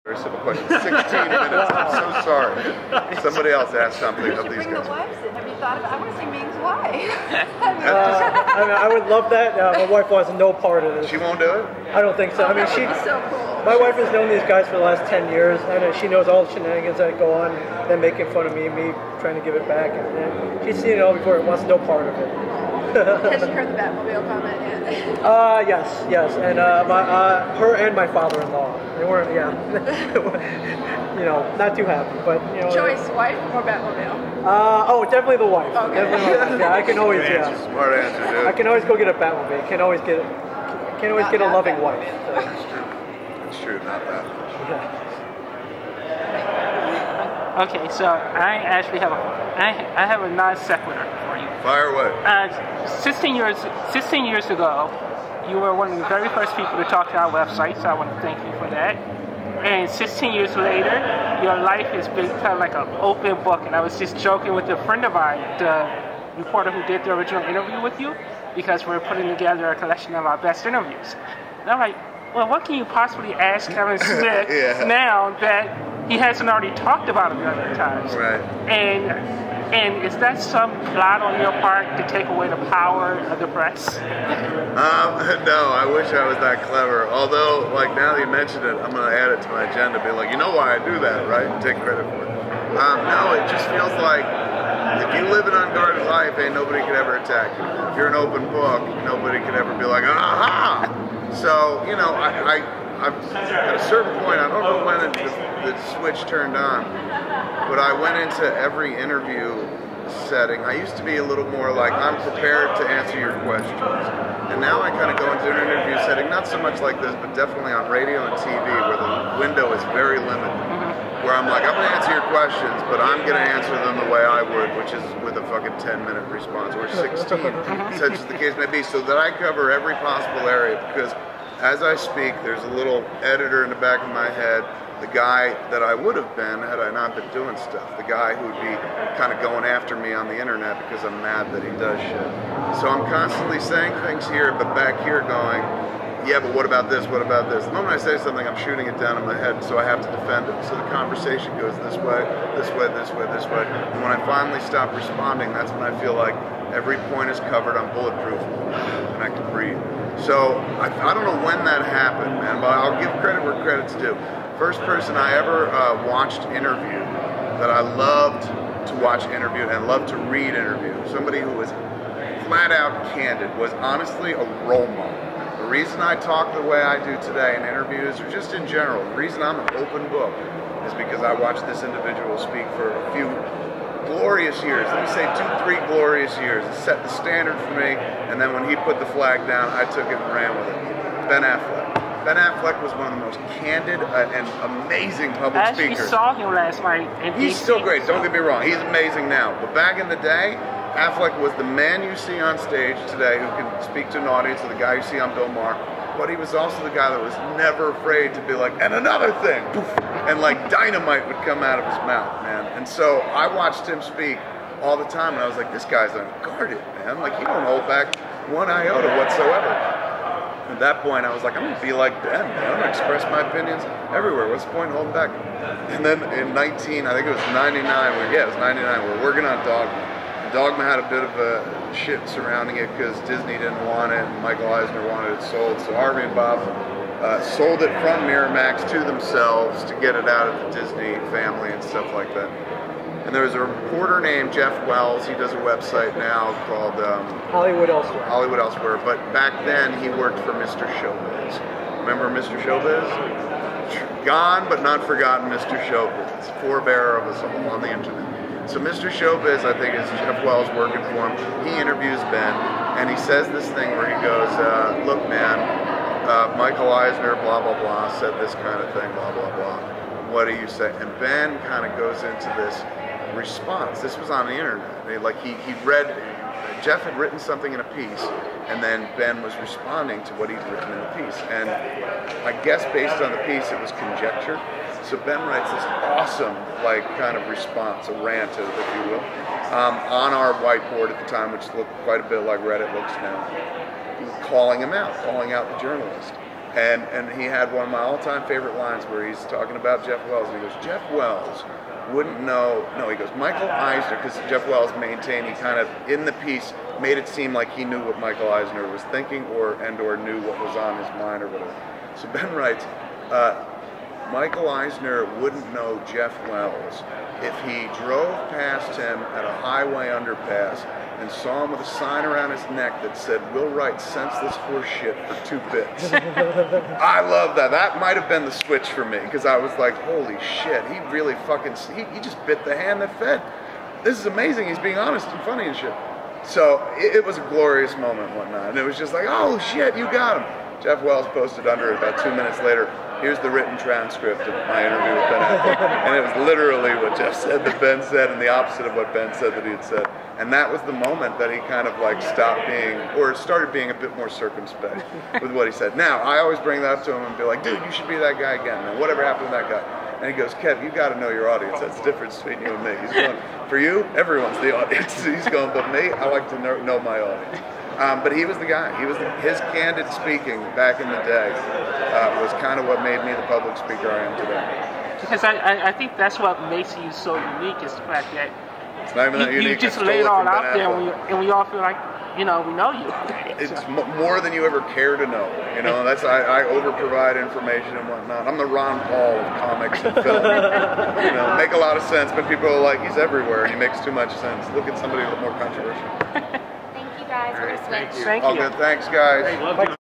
Very simple question. 16 minutes. I'm so sorry. Somebody else asked something of these guys. Have you thought about? I want to see Ming's wife. I would love that. My wife wants no part of this. She won't do it? I don't think so. I mean, so cool. My wife has known these guys for the last 10 years. I know she knows all the shenanigans that go on. Them making fun of me trying to give it back. And she's seen it all before. Wants no part of it. Has she heard the Batmobile comment yet? Yes, and her and my father-in-law. They weren't, not too happy, but Choice, wife or Batmobile? Definitely the wife. Okay. Definitely the wife. Yeah, I can always, Smart answer, dude. I can always go get a Batmobile. Can't always get a loving wife. So. It's true, not that. Yeah. Okay, so I actually have a non sequitur for you. Fire away. 16 years ago, you were one of the very first people to talk to our website, so I want to thank you for that. And 16 years later, your life has been kind of like an open book. And I was just joking with a friend of mine, the reporter who did the original interview with you, because we're putting together a collection of our best interviews. And I'm like, well, what can you possibly ask Kevin Smith now that he hasn't already talked about a million times? Right. And is that some plot on your part to take away the power of the press? No, I wish I was that clever. Although, now that you mentioned it, I'm going to add it to my agenda. Be like, you know why I do that, right? And take credit for it. No, it just feels like if you live an unguarded life, ain't nobody could ever attack you. If you're an open book, nobody could ever be like, aha! So, at a certain point, I don't know when the switch turned on, but I went into every interview setting. I used to be a little more like, I'm prepared to answer your questions. And now I kind of go into an interview setting, not so much like this, but definitely on radio and TV, where the window is very limited. Where I'm like, I'm going to answer your questions, but I'm going to answer them the way I would, which is with a fucking 10-minute response, or 16, such as the case may be, so that I cover every possible area, because as I speak, there's a little editor in the back of my head, the guy that I would have been had I not been doing stuff, the guy who would be kind of going after me on the internet because I'm mad that he does shit. So I'm constantly saying things here, but back here going, yeah, but what about this, what about this? The moment I say something, I'm shooting it down in my head, so I have to defend it. So the conversation goes this way, this way, this way, this way. And when I finally stop responding, that's when I feel like every point is covered, I'm bulletproof, and I can breathe. So I don't know when that happened, man, but I'll give credit where credit's due. First person I ever watched interview that I loved to watch interview and loved to read interview, somebody who was flat out candid, was honestly a role model. The reason I talk the way I do today in interviews, or just in general, the reason I'm an open book is because I watched this individual speak for a few glorious years. Let me say 2-3 glorious years. It set the standard for me, and then when he put the flag down, I took it and ran with it. Ben Affleck. Ben Affleck was one of the most candid and amazing public speakers. I actually saw him last night. He's still great, don't get me wrong. He's amazing now. But back in the day, Affleck was the man you see on stage today who can speak to an audience, or the guy you see on Bill Maher. But he was also the guy that was never afraid to be like, and another thing! And like dynamite would come out of his mouth, man. And so I watched him speak all the time, and I was like, this guy's unguarded, man. Like, he don't hold back one iota whatsoever. At that point, I was like, I'm going to be like Ben, man. I'm going to express my opinions everywhere. What's the point of holding back? And then in I think it was 99, it was 99, we're working on Dogma. And Dogma had a bit of a shit surrounding it because Disney didn't want it and Michael Eisner wanted it sold. So Harvey and Bob sold it from Miramax to themselves to get it out of the Disney family and stuff like that. And there was a reporter named Jeff Wells. He does a website now called Hollywood Elsewhere. Hollywood Elsewhere. But back then, he worked for Mr. Showbiz. Remember Mr. Showbiz? Gone but not forgotten Mr. Showbiz. Forebearer of us all on the internet. So Mr. Showbiz, I think, is Jeff Wells working for him. He interviews Ben, and he says this thing where he goes, look, man, Michael Eisner, blah, blah, blah, said this kind of thing, blah, blah, blah. What do you say? And Ben kind of goes into this response. This was on the internet. He read, Jeff had written something in a piece, and then Ben was responding to what he'd written in the piece. And I guess based on the piece, it was conjecture. So Ben writes this awesome, kind of response, a rant, if you will, on our whiteboard at the time, which looked quite a bit like Reddit looks now, calling him out, calling out the journalist. And he had one of my all-time favorite lines where he's talking about Jeff Wells, and he goes, Jeff Wells wouldn't know, no, he goes, Michael Eisner, because Jeff Wells maintained, he kind of, in the piece, made it seem like he knew what Michael Eisner was thinking or knew what was on his mind or whatever. So Ben writes, Michael Eisner wouldn't know Jeff Wells if he drove past him at a highway underpass and saw him with a sign around his neck that said, "We'll write senseless horse shit for 2 bits." I love that. That might have been the switch for me, because I was like, holy shit, he really fucking, he just bit the hand that fed. This is amazing. He's being honest and funny and shit. So it was a glorious moment and whatnot. And it was just like, oh shit, you got him. Jeff Wells posted under it about 2 minutes later, here's the written transcript of my interview with Ben Affleck. And it was literally what Jeff said that Ben said and the opposite of what Ben said that he had said. And that was the moment that he kind of like stopped being, or started being a bit more circumspect with what he said. Now, I always bring that up to him and be like, dude, you should be that guy again, man. Whatever happened to that guy? And he goes, Kev, you got to know your audience. That's the difference between you and me. He's going, for you, everyone's the audience. He's going, but me, I like to know my audience. But he was the guy. His candid speaking back in the day was kind of what made me the public speaker I am today. Because I think that's what makes you so unique, is the fact that it's not even that unique. You just lay it all out there, and we all feel like, you know, we know you. It's more than you ever care to know. You know, that's I over-provide information and whatnot. I'm the Ron Paul of comics and film. You know, make a lot of sense, but people are like, he's everywhere, and he makes too much sense. Look at somebody a little more controversial. Thank you guys. We're going to switch. Thank you. All good. Thanks, guys. Mike,